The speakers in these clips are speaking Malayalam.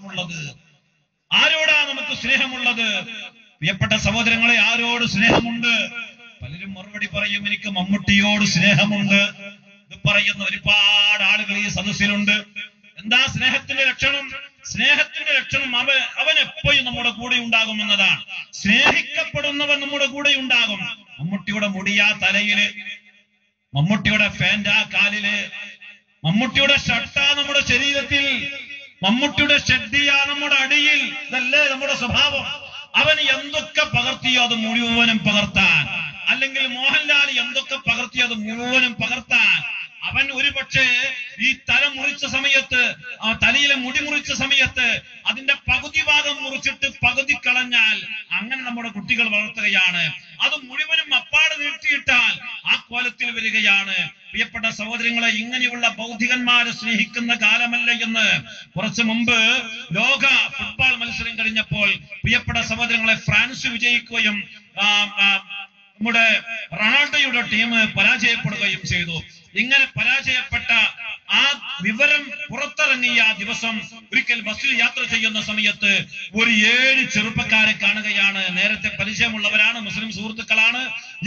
സ്നേഹമുള്ളത്? ആരോടാ നമുക്ക് സ്നേഹമുള്ളത്? പ്രിയപ്പെട്ട സഹോദരങ്ങളെ, ആരോട് സ്നേഹമുണ്ട്? പലരും മറുപടി പറയും, എനിക്ക് മമ്മൂട്ടിയോട് സ്നേഹമുണ്ട്. ഇത് പറയുന്ന ഒരുപാട് ആളുകൾ ഈ സദസ്സിലുണ്ട്. എന്താ സ്നേഹത്തിന്റെ ലക്ഷണം? സ്നേഹത്തിന്റെ ലക്ഷണം അവൻ എപ്പോഴും നമ്മുടെ കൂടെ ഉണ്ടാകുമെന്നതാണ്. സ്നേഹിക്കപ്പെടുന്നവൻ നമ്മുടെ കൂടെ ഉണ്ടാകും. മമ്മൂട്ടിയുടെ മുടിയാ തലയില്, മമ്മൂട്ടിയുടെ ഫാൻറ്റാ കാലില്, മമ്മൂട്ടിയുടെ ഷർട്ടാ നമ്മുടെ ശരീരത്തിൽ, മമ്മൂട്ടിയുടെ ഷഡ്ഡിയാ നമ്മുടെ അടിയിൽ. ഇതല്ലേ നമ്മുടെ സ്വഭാവം. അവന് എന്തൊക്കെ പകർത്തിയോ അത് മുഴുവനും പകർത്താൻ, അല്ലെങ്കിൽ മോഹൻലാൽ എന്തൊക്കെ പകർത്തിയോ അത് മുഴുവനും പകർത്താൻ. അവൻ ഒരു പക്ഷേ ഈ തല മുറിച്ച സമയത്ത്, ആ തലയിലെ മുടി മുറിച്ച സമയത്ത് അതിന്റെ പകുതി ഭാഗം മുറിച്ചിട്ട് പകുതി കളഞ്ഞാൽ അങ്ങനെ നമ്മുടെ കുട്ടികൾ വളർത്തുകയാണ്. അത് മുഴുവനും അപ്പാട് നീട്ടിയിട്ടാൽ ആ കോലത്തിൽ വരികയാണ്. പ്രിയപ്പെട്ട സഹോദരങ്ങളെ, ഇങ്ങനെയുള്ള ബൗദ്ധികന്മാരെ സ്നേഹിക്കുന്ന കാലമല്ല എന്ന് കുറച്ചു മുമ്പ് ലോക ഫുട്ബോൾ മത്സരം കഴിഞ്ഞപ്പോൾ പ്രിയപ്പെട്ട സഹോദരങ്ങളെ, ഫ്രാൻസ് വിജയിക്കുകയും നമ്മുടെ റൊണാൾഡോയുടെ ടീം പരാജയപ്പെടുകയും ചെയ്തു. ഇങ്ങനെ പരാജയപ്പെട്ട ആ വിവരം പുറത്തിറങ്ങിയ ദിവസം ഒരിക്കൽ ബസ്സിൽ യാത്ര ചെയ്യുന്ന സമയത്ത് ഒരു 7 ചെറുപ്പക്കാരെ കാണുകയാണ്. നേരത്തെ പരിചയമുള്ളവരാണ്, മുസ്ലിം സുഹൃത്തുക്കളാണ്.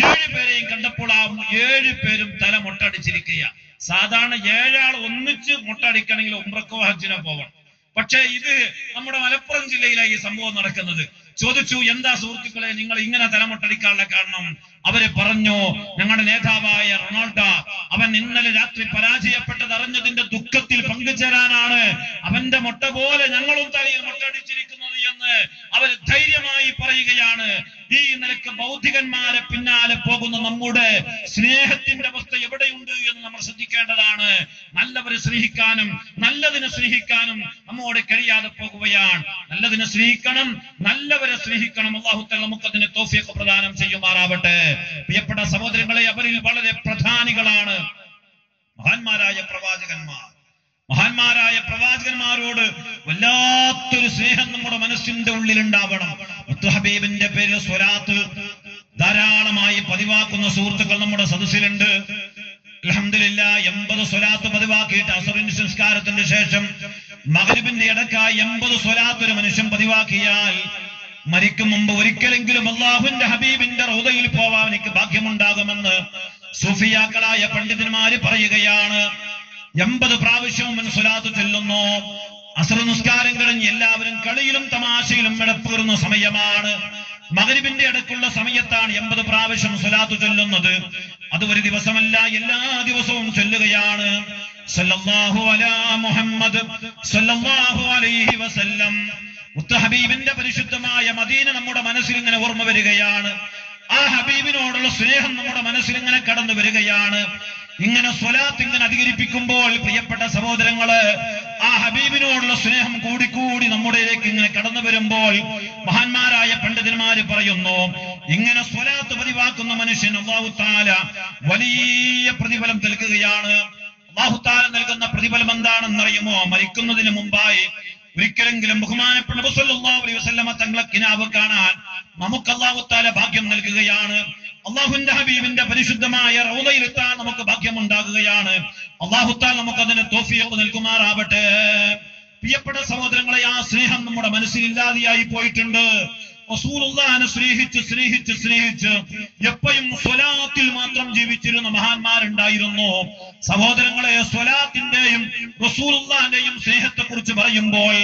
7 പേരെയും കണ്ടപ്പോൾ ആ 7 പേരും തല മൊട്ടടിച്ചിരിക്കുക. സാധാരണ 7 ആൾ ഒന്നിച്ച് മൊട്ടടിക്കണമെങ്കിൽ ഉംറക്കോ ഹജ്ജിനോ പോകണം. പക്ഷേ ഇത് നമ്മുടെ മലപ്പുറം ജില്ലയിലാണ് ഈ സംഭവം നടക്കുന്നത്. ചോദിച്ചു, എന്താ സുഹൃത്തുക്കളെ നിങ്ങൾ ഇങ്ങനെ തലമൊട്ടടിക്കാനുള്ള കാരണം? അവര് പറഞ്ഞു, ഞങ്ങളുടെ നേതാവായ റൊണാൾഡോ അവൻ ഇന്നലെ രാത്രി പരാജയപ്പെട്ടത് അറിഞ്ഞതിന്റെ ദുഃഖത്തിൽ പങ്കുചേരാനാണ് അവന്റെ മൊട്ട പോലെ ഞങ്ങളും തലയിൽ മൊട്ടടിച്ചിരിക്കുന്നത് എന്ന് അവര് ധൈര്യമായി പറയുകയാണ്. ഈ നിലക്ക് ബൗദ്ധികന്മാരെ പിന്നാലെ പോകുന്ന നമ്മുടെ സ്നേഹത്തിന്റെ അവസ്ഥ എവിടെയുണ്ട് എന്ന് നമ്മൾ ശ്രദ്ധിക്കേണ്ടതാണ്. നല്ലവരെ സ്നേഹിക്കാനും നല്ലതിനെ സ്നേഹിക്കാനും നമ്മോട് കഴിയാതെ പോകുകയാണ്. നല്ലതിനെ സ്നേഹിക്കണം, നല്ലവരെ സ്നേഹിക്കണം. അല്ലാഹു തആല നമുക്കതിന് തൗഫീഖ് പ്രദാനം ചെയ്യുമാറാവട്ടെ. പ്രിയപ്പെട്ട സഹോദരങ്ങളെ, അവരിൽ വളരെ പ്രധാനികളാണ് മഹാന്മാരായ പ്രവാചകന്മാർ. മഹാന്മാരായ പ്രവാചകന്മാരോട് വല്ലാത്തൊരു സ്നേഹം നമ്മുടെ മനസ്സിന്റെ ഉള്ളിൽ ഉണ്ടാവണം. ഹബീബിന്റെ പേരിൽ സ്വലാത്ത് ധാരാളമായി പതിവാക്കുന്ന സുഹൃത്തുക്കൾ നമ്മുടെ സദസ്സിലുണ്ട്. അൽഹംദുലില്ലാഹ് 80 സ്വലാത്ത് പതിവാക്കിയിട്ട് അസറിന്റെ സംസ്കാരത്തിന്റെ ശേഷം മഗ്രിബിന്റെ ഇടക്കായി 80 സ്വലാത്ത് ഒരു മനുഷ്യൻ പതിവാക്കിയാൽ മരിക്കും മുമ്പ് ഒരിക്കലെങ്കിലും അല്ലാഹുവിന്റെ ഹബീബിന്റെ റൗദയിൽ പോവാൻ എനിക്ക് ഭാഗ്യമുണ്ടാകുമെന്ന് സൂഫിയാക്കളായ പണ്ഡിതന്മാര് പറയുകയാണ്. 80 പ്രാവശ്യവും സ്വലാത്ത് ചൊല്ലുന്നു. അസ്ർ നിസ്കാരം കഴിഞ്ഞ് എല്ലാവരും കളിയിലും തമാശയിലും ഇടപെടുന്ന സമയമാണ്. മഗ്രിബിന്റെ ഇടയ്ക്കുള്ള സമയത്താണ് 80 പ്രാവശ്യം സ്വലാത്ത് ചൊല്ലുന്നത്. അത് ഒരു ദിവസമല്ല, എല്ലാ ദിവസവും ചൊല്ലുകയാണ്. സല്ലല്ലാഹു അലാ മുഹമ്മദ് സല്ലല്ലാഹു അലൈഹി വസല്ലം. ഹബീബിന്റെ പരിശുദ്ധമായ മദീന നമ്മുടെ മനസ്സിൽ ഇങ്ങനെ ഓർമ്മ വരികയാണ്. ആ ഹബീബിനോടുള്ള സ്നേഹം നമ്മുടെ മനസ്സിൽ ഇങ്ങനെ കടന്നു വരികയാണ്. ഇങ്ങനെ സ്വലാത്ത് ഇങ്ങനെ അധികരിപ്പിക്കുമ്പോൾ പ്രിയപ്പെട്ട സഹോദരങ്ങള്, ആ ഹബീബിനോടുള്ള സ്നേഹം കൂടിക്കൂടി നമ്മുടെയിലേക്ക് ഇങ്ങനെ കടന്നു വരുമ്പോൾ മഹാന്മാരായ പണ്ഡിതന്മാര് പറയുന്നു, ഇങ്ങനെ സ്വലാത്ത് പതിവാക്കുന്ന മനുഷ്യൻ അല്ലാഹു തആല വലിയ പ്രതിഫലം നൽകുകയാണ്. അല്ലാഹു തആല നൽകുന്ന പ്രതിഫലം എന്താണെന്നറിയുമോ? മരിക്കുന്നതിന് മുമ്പായി ഒരിക്കലെങ്കിലും ബഹുമാനപ്പെട്ട നബി സല്ലല്ലാഹു അലൈഹി വസല്ലമ തങ്ങളെ കിനാവ് കാണാൻ നമുക്ക് അല്ലാഹു തആല ഭാഗ്യം നൽകുകയാണ്. അല്ലാഹുവിന്റെ ഹബീബിന്റെ പരിശുദ്ധമായ റൗളയിലെത്താൻ നമുക്ക് ഭാഗ്യമുണ്ടാകുകയാണ്. അല്ലാഹു തആല നമുക്ക് അതിന് തൗഫീഖ് നൽകുമാറാവട്ടെ. പ്രിയപ്പെട്ട സഹോദരങ്ങളെ, ആ സ്നേഹം നമ്മുടെ മനസ്സിൽ ഇല്ലാതെയായി പോയിട്ടുണ്ട്. റസൂലുള്ളാഹിനെ സ്നേഹിച്ച് എപ്പോഴും സ്വലാത്തിൽ മാത്രം ജീവിച്ചിരുന്ന മഹാന്മാരുണ്ടായിരുന്നു. സഹോദരങ്ങളെ, സ്വലാത്തിന്റെയും റസൂലുള്ളാഹിന്റെയും സ്നേഹത്തെ കുറിച്ച് പറയുമ്പോൾ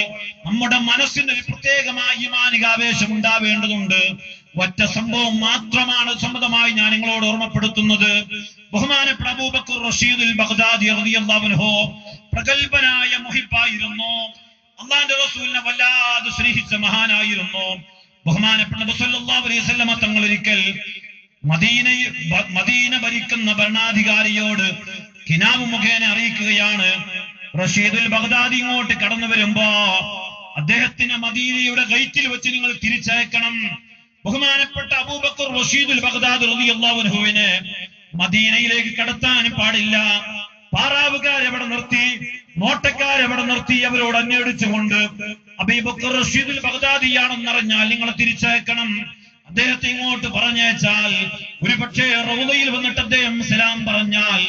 നമ്മുടെ മനസ്സിന് ഒരു പ്രത്യേകമായ ഈമാനികാവേശം ഉണ്ടാവേണ്ടതുണ്ട്. ഒറ്റ സംഭവം മാത്രമാണ് സമ്മതമായി ഞാൻ നിങ്ങളോട് ഓർമ്മപ്പെടുത്തുന്നത്. ബഹുമാനപ്പെട്ട അബൂബക്കർ റഷീദുൽ ബഗ്ദാദി റളിയല്ലാഹു അൻഹു പ്രഗൽഭനായ മുഹിബ്ബായിരുന്നു. അല്ലാഹുവിന്റെ റസൂലിനെ വല്ലാതെ സ്നേഹിച്ച മഹാനായിരുന്നു. ബഹുമാനപ്പെട്ട നബി സല്ലല്ലാഹു അലൈഹി വസല്ലമ തങ്ങൾ ഒരിക്കൽ മദീന ഭരിക്കുന്ന ഭരണാധികാരിയോട് കിനാവ് മുഖേന അറിയിക്കുകയാണ്, റഷീദുൽ ബഗ്ദാദി ഇങ്ങോട്ട് കടന്നു വരുമ്പോ അദ്ദേഹത്തിന് മദീനയുടെ ഗേറ്റിൽ വെച്ച് നിങ്ങൾ തിരിച്ചയക്കണം. ബഹുമാനപ്പെട്ട അബൂബക്കർ റഷീദുൽ ബഗ്ദാദി റളിയല്ലാഹു അൻഹുവിനെ മദീനയിലേക്ക് കടത്താൻ പാടില്ല. പാറാവുകാരെവിടെ നിർത്തി, നോട്ടക്കാരെവിടെ നിർത്തി അവരോട് അന്വേഷിച്ചുകൊണ്ട് അബൂബക്കർ റഷീദുൽ ബഗ്ദാദിയാണെന്നറിഞ്ഞാൽ നിങ്ങൾ തിരിച്ചയക്കണം. അദ്ദേഹത്തെ ഇങ്ങോട്ട് പറഞ്ഞയച്ചാൽ ഒരുപക്ഷെ റൗളയിൽ വന്നിട്ട് അദ്ദേഹം സലാം പറഞ്ഞാൽ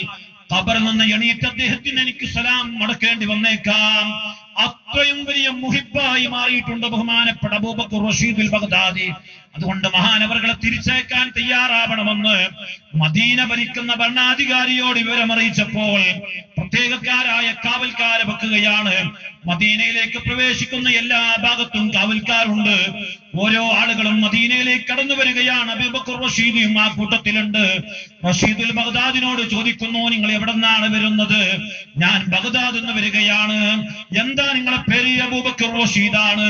ഖബറിൽ നിന്ന് എണീറ്റ് അദ്ദേഹത്തിന് എനിക്ക് സലാം മടക്കേണ്ടി വന്നേക്കാം. ആ അത്രയും വലിയ മുഹിബ്ബായി മാറിയിട്ടുണ്ട് ബഹുമാനപ്പെട്ട അബൂബക്കർ റഷീദുൽ ബഗ്ദാദി. അതുകൊണ്ട് മഹാനവറുകളെ തിരിച്ചയക്കാൻ തയ്യാറാവണമെന്ന് മദീന ഭരിക്കുന്ന ഭരണാധികാരിയോട് വിവരമറിയിച്ചപ്പോൾ പ്രത്യേകക്കാരായ കാവൽക്കാരെ വെക്കുകയാണ്. മദീനയിലേക്ക് പ്രവേശിക്കുന്ന എല്ലാ ഭാഗത്തും കാവൽക്കാരുണ്ട്. ഓരോ ആളുകളും മദീനയിലേക്ക് കടന്നു വരികയാണ്. അബൂബക്കർ റഷീദും ആ കൂട്ടത്തിലുണ്ട്. റഷീദുൽ ബഗ്ദാദിനോട് ചോദിക്കുന്നു, നിങ്ങൾ എവിടെ നിന്നാണ് വരുന്നത്? ഞാൻ ബഗ്ദാദ് നിന്ന് വരികയാണ്. എന്താ നിങ്ങളെ പേര്? അബൂബക്കർ റഷീദാണ്.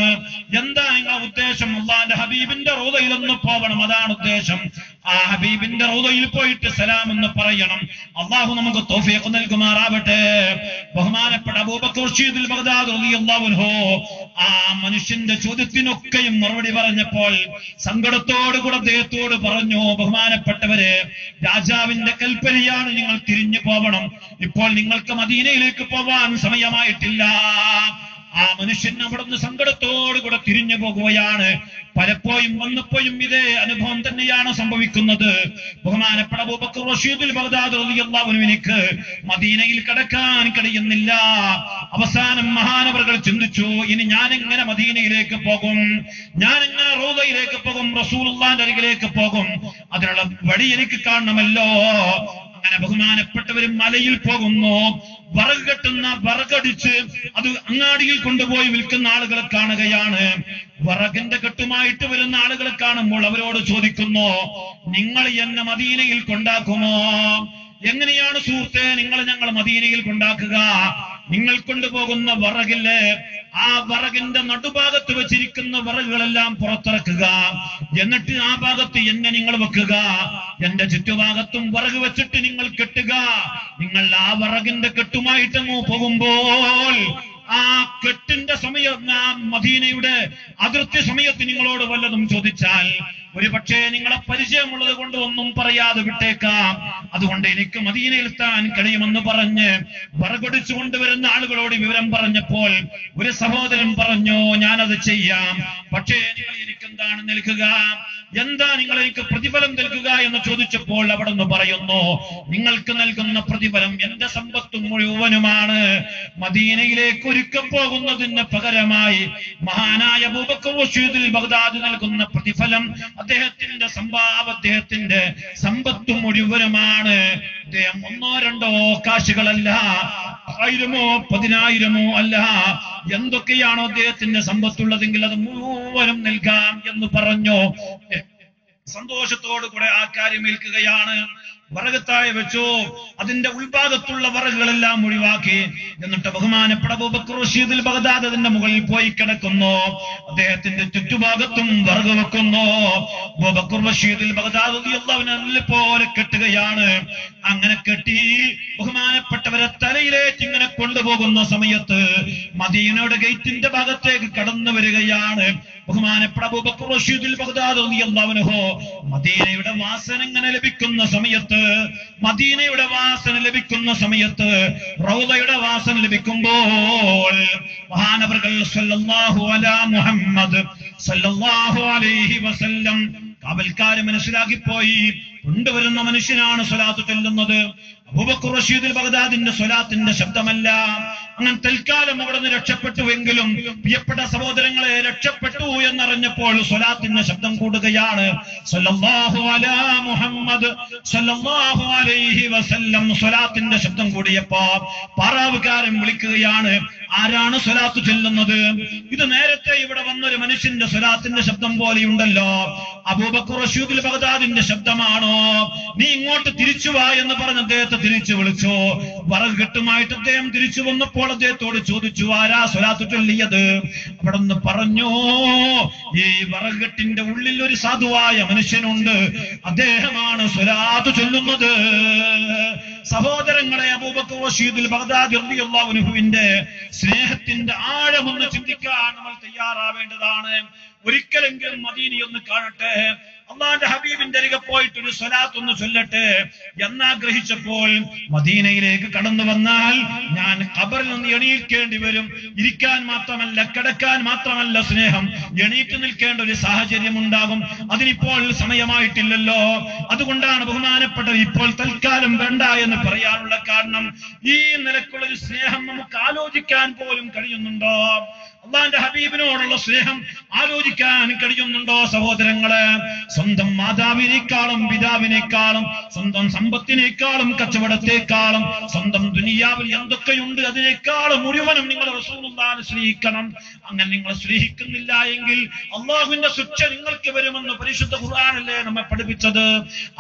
എന്താ നിങ്ങളെ ഉദ്ദേശം? അല്ലാഹുവിന്റെ ഹബീബിന്റെ റൗദയിലൊന്ന് പോകണം, അതാണ് ഉദ്ദേശം. ആ ഹബീബിന്റെ റൗദയിൽ പോയിട്ട് സലാം എന്ന് പറയണം. അള്ളാഹു നമുക്ക് തൗഫീഖ് നൽകുമാറാവട്ടെ. ബഹുമാനപ്പെട്ട അബൂബക്കർ റഷീദുൽ ബഗ്ദാദി റളിയല്ലാഹു അൻഹു ആ മനുഷ്യന്റെ ചോദ്യത്തിനൊക്കെയും മറുപടി പറഞ്ഞപ്പോൾ സങ്കടത്തോടുകൂടെ അദ്ദേഹത്തോട് പറഞ്ഞു, ബഹുമാനപ്പെട്ടവരെ, രാജാവിന്റെ കൽപ്പനയാണ്, നിങ്ങൾ തിരിഞ്ഞു പോകണം. ഇപ്പോൾ നിങ്ങൾക്ക് മദീനയിലേക്ക് പോവാൻ സമയമായിട്ടില്ല. ആ മനുഷ്യൻ അവിടുന്ന് സങ്കടത്തോടുകൂടെ തിരിഞ്ഞു പോകുകയാണ്. പലപ്പോഴും വന്നപ്പോഴും ഇതേ അനുഭവം തന്നെയാണ് സംഭവിക്കുന്നത്. ബഹുമാനപ്പെട്ട അബൂബക്കർ റഷീദുൽ ബഗ്ദാദി റളിയല്ലാഹു അൻഹുവിനിക്ക് മദീനയിൽ കടക്കാൻ കഴിയുന്നില്ല. അവസാനം മഹാനവറുകൾ ചിന്തിച്ചു, ഇനി ഞാൻ എങ്ങനെ മദീനയിലേക്ക് പോകും? ഞാൻ എങ്ങനെ റൗദയിലേക്ക് പോകും? റസൂലുള്ളാഹിന്റെ അരികിലേക്ക് പോകും? അതിനുള്ള വഴി എനിക്ക് കാണണമല്ലോ. അങ്ങനെ ബഹുമാനപ്പെട്ടവരും മലയിൽ പോകുന്നു. വിറക് കെട്ടുന്ന വിറകടിച്ച് അത് അങ്ങാടിയിൽ കൊണ്ടുപോയി വിൽക്കുന്ന ആളുകളെ കാണുകയാണ്. വിറകിന്റെ കെട്ടുമായിട്ട് വരുന്ന ആളുകളെ കാണുമ്പോൾ അവരോട് ചോദിക്കുന്നു, നിങ്ങൾ എന്നെ മദീനയിൽ കൊണ്ടാക്കുമോ? എങ്ങനെയാണ് സുഹൃത്തെ നിങ്ങൾ ഞങ്ങൾ മദീനയിൽ കൊണ്ടാക്കുക? നിങ്ങൾ കൊണ്ടുപോകുന്ന വിറകില്ലേ, ആ വിറകിന്റെ നടുഭാഗത്ത് വെച്ചിരിക്കുന്ന വിറകുകളെല്ലാം പുറത്തിറക്കുക. എന്നിട്ട് ആ ഭാഗത്ത് എന്നെ നിങ്ങൾ വെക്കുക. എന്റെ ചുറ്റുഭാഗത്തും വിറക് വെച്ചിട്ട് നിങ്ങൾ കെട്ടുക. നിങ്ങൾ ആ വിറകിന്റെ കെട്ടുമായിട്ടങ്ങ് പോകുമ്പോൾ ആ കെട്ടിന്റെ സമയം, ആ മദീനയുടെ അതിർത്തി സമയത്ത് നിങ്ങളോട് വല്ലതും ചോദിച്ചാൽ ഒരു പക്ഷേ നിങ്ങളെ പരിചയമുള്ളത് കൊണ്ട് ഒന്നും പറയാതെ വിട്ടേക്കാം. അതുകൊണ്ട് എനിക്ക് മദീനയിൽ എത്താൻ കഴിയുമെന്ന് പറഞ്ഞ് വിറകൊടിച്ചു കൊണ്ടുവരുന്ന ആളുകളോട് വിവരം പറഞ്ഞപ്പോൾ ഒരു സഹോദരൻ പറഞ്ഞു, ഞാനത് ചെയ്യാം, പക്ഷേ നിങ്ങൾ എനിക്ക് എന്താണ് നൽകുക? എന്താ നിങ്ങൾ എനിക്ക് പ്രതിഫലം നൽകുക എന്ന് ചോദിച്ചപ്പോൾ അവിടെ നിന്ന് പറയുന്നു, നിങ്ങൾക്ക് നൽകുന്ന പ്രതിഫലം എന്റെ സമ്പത്ത് മുഴുവനുമാണ്. മദീനയിലേക്ക് ഒരുക്കം പോകുന്നതിന് പകരമായി മഹാനായ അബൂബക്കർ റഷീദുൽ ബഗ്ദാദി നൽകുന്ന പ്രതിഫലം അദ്ദേഹത്തിന്റെ അദ്ദേഹത്തിന്റെ സമ്പത്ത് മുഴുവനുമാണ്. അദ്ദേഹം 1-2 കാശുകളല്ല, 1000-ഓ 10,000-ഓ അല്ല, എന്തൊക്കെയാണോ അദ്ദേഹത്തിന്റെ സമ്പത്തുള്ളതെങ്കിൽ അത് മുഴുവനും നൽകാം എന്ന് പറഞ്ഞു. സന്തോഷത്തോടു കൂടെ ആ കാര്യം ഏൽക്കുകയാണ്. വിറകത്തായി വെച്ചു. അതിന്റെ ഉൾഭാഗത്തുള്ള വിറകുകളെല്ലാം ഒഴിവാക്കി. എന്നിട്ട് ബഹുമാനപ്പെട്ട അബൂബക്കർ റഷീദുൽ ബഗ്ദാദി അതിന്റെ മുകളിൽ പോയി കിടക്കുന്നു. അദ്ദേഹത്തിന്റെ ചുറ്റുഭാഗത്തും വിറക് വെക്കുന്നു. അബൂബക്കർ റഷീദുൽ ബഗ്ദാദി റളിയല്ലാഹു അൻഹു പോലെ കെട്ടുകയാണ്. അങ്ങനെ കെട്ടി ബഹുമാനപ്പെട്ടവരെ തലയിലേക്ക് ഇങ്ങനെ കൊണ്ടുപോകുന്ന സമയത്ത് മദീനയുടെ ഗേറ്റിന്റെ ഭാഗത്തേക്ക് കടന്നു വരികയാണ്. ബഹുമാനപ്പെട്ട അബൂബക്കർ റഷീദുൽ ബഗ്ദാദി റളിയല്ലാഹു അൻഹു മദീനയുടെ വാസന ഇങ്ങനെ ലഭിക്കുന്ന സമയത്ത്, മദീനയുടെ വാസന ലഭിക്കുന്ന സമയത്ത്, റൗദയുടെ വാസന ലഭിക്കുമ്പോൾ മഹാനവറുകൾ സല്ലല്ലാഹു അലാ മുഹമ്മദ് സല്ലല്ലാഹു അലൈഹി വസല്ലം കാവൽക്കാര് മനസ്സിലാക്കിപ്പോയി, കൊണ്ടുവരുന്ന മനുഷ്യനാണ് സ്വലാത്ത് ചൊല്ലുന്നത്. അബൂബക്കർ റഷീദുൽ ബഗ്ദാദിന്റെ സ്വലാത്തിന്റെ ശബ്ദമല്ല. അങ്ങനെ തൽക്കാലം അവിടെ നിന്ന് രക്ഷപ്പെട്ടുവെങ്കിലും പ്രിയപ്പെട്ട സഹോദരങ്ങളെ, രക്ഷപ്പെട്ടു എന്നറിഞ്ഞപ്പോൾ സ്വലാത്തിന്റെ ശബ്ദം കൂടുകയാണ്. സല്ലല്ലാഹു അലാ മുഹമ്മദ് സല്ലല്ലാഹു അലൈഹി വസല്ലം സ്വലാത്തിന്റെ ശബ്ദം കൂടിയപ്പോ പാറാവുകാരൻ വിളിക്കുകയാണ്, ആരാണ് സ്വലാത്ത് ചൊല്ലുന്നത്? ഇത് നേരത്തെ ഇവിടെ വന്നൊരു മനുഷ്യന്റെ സ്വലാത്തിന്റെ ശബ്ദം പോലെയുണ്ടല്ലോ, അബൂബക്കർ റഷീദുൽ ബഗ്ദാദിന്റെ ശബ്ദമാണോ? നീ ഇങ്ങോട്ട് തിരിച്ചു വാ എന്ന് പറഞ്ഞ് അദ്ദേഹത്തെ തിരിച്ചു വിളിച്ചു. വിറക് കെട്ടുമായിട്ട് അദ്ദേഹം തിരിച്ചു വന്നപ്പോൾ അദ്ദേഹത്തോട് ചോദിച്ചു, ആരാ സ്വലാത്ത് ചൊല്ലിയത്? അവിടെ നിന്ന് പറഞ്ഞു, ഈ വിറക് കെട്ടിന്റെ ഉള്ളിൽ ഒരു സാധുവായ മനുഷ്യനുണ്ട്, അദ്ദേഹമാണ് സ്വലാത്ത് ചൊല്ലുന്നത്. സഹോദരങ്ങളെ, അബൂബക്കർ റഷീദുൽ ബഗ്ദാദി റളിയല്ലാഹു അൻഹുവിന്റെ സ്നേഹത്തിന്റെ ആഴമൊന്ന് ചിന്തിക്കാൻ നമ്മൾ തയ്യാറാവേണ്ടതാണ്. ഒരിക്കലെങ്കിലും മദീനയൊന്ന് കാണട്ടെ. അള്ളാന്റെ ഹബീബിന്റെ അരികെ പോയിട്ട് ഒരു സ്വലാത്ത് ഒന്ന് ചൊല്ലട്ടെ എന്നാഗ്രഹിച്ചപ്പോൾ മദീനയിലേക്ക് കടന്നു വന്നാൽ ഞാൻ ഖബറിൽ നിന്ന് എണീക്കേണ്ടി വരും. ഇരിക്കാൻ മാത്രമല്ല, കിടക്കാൻ മാത്രമല്ല സ്നേഹം, എണീറ്റ് നിൽക്കേണ്ട ഒരു സാഹചര്യം ഉണ്ടാകും. അതിനിപ്പോൾ സമയമായിട്ടില്ലല്ലോ. അതുകൊണ്ടാണ് ബഹുമാനപ്പെട്ടത് ഇപ്പോൾ തൽക്കാലം വേണ്ട എന്ന് പറയാനുള്ള കാരണം. ഈ നിലക്കുള്ള ഒരു സ്നേഹം നമുക്ക് ആലോചിക്കാൻ പോലും കഴിയുന്നുണ്ടോ? അള്ളാന്റെ ഹബീബിനോടുള്ള സ്നേഹം ആലോചിക്കാൻ കഴിയുന്നുണ്ടോ സഹോദരങ്ങളെ? സ്വന്തം മാതാവിനേക്കാളും പിതാവിനേക്കാളും സ്വന്തം സമ്പത്തിനേക്കാളും കച്ചവടത്തെക്കാളും സ്വന്തം ദുനിയാവിൽ എന്തൊക്കെയുണ്ട് അതിനേക്കാളും മുഴുവനും നിങ്ങൾ റസൂലുള്ളാഹിനെ സ്നേഹിക്കണം. അങ്ങനെ നിങ്ങൾ സ്നേഹിക്കുന്നില്ല എങ്കിൽ അള്ളാഹുവിന്റെ ശിക്ഷ നിങ്ങൾക്ക് വരുമെന്ന് പരിശുദ്ധ ഖുർആനല്ലേ നമ്മെ പഠിപ്പിച്ചത്.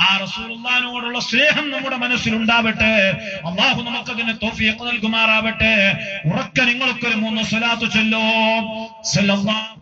ആ റസൂലുള്ളാഹിനോടുള്ള സ്നേഹം നമ്മുടെ മനസ്സിലുണ്ടാവട്ടെ. അള്ളാഹു നമുക്കതിന് തൗഫീഖ് നൽകുമാറാവട്ടെ. ഉറക്കെ നിങ്ങൾക്കൊരു 3 സ്വലാത്ത് ചൊല്ലോ. സല്ലല്ലാഹു